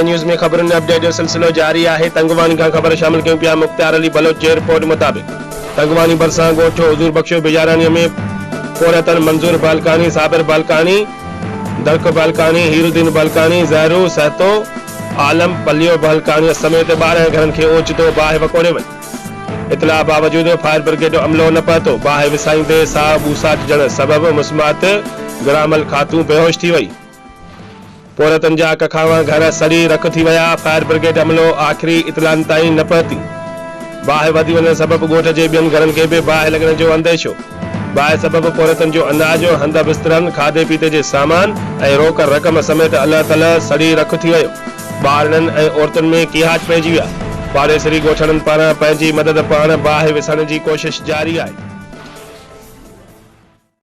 News में खबरुनि update जो सिलसिलो जारी है। तंगवानी का खबर शामिल क्यों पिया। मुख्तार अली बलोच जी रिपोर्ट मुताबिक तंगवानी भरसा गोठो हजूर बख्शो बिजारानी में पोरतन मंजूर बालकानी, साबिर बालकानी, दरक बालकानी, हीरुद्दीन बालकानी, जहरू सहतो, आलम पलियो बालकानी समेत 12 घरन के ओचितो बाहि वकोड़े वन। इतला बावजूद फायर ब्रिगेड अमलो न पहुतो। बाहि विसाईंदे साह बूसाट जण सबब मुस्मात ग्रामल खातू बेहोश थी वई। पोरतन जा कखावा घर सड़ी रख थी वया। फायर ब्रिगेड अमलो आखिरी इतलान ताईं न पहुती। बाहि वधी वञण सबब गोठ जे ॿियनि घरनि खे बि बाहि लॻण जो अंदेशो। बाहि सबब पोरतन जो अनाज, हंध बिस्तरनि, खाधे पीते जे सामान ऐं रोक रक़म समेत अल्लाह तला सड़ी रख थी वियो। ॿारनि ऐं औरतुनि में कीहाट पइजी विया। पाड़ेसरी गोठड़नि पारां पंहिंजी मदद पाण बाहि विसण जी कोशिश जारी आहे।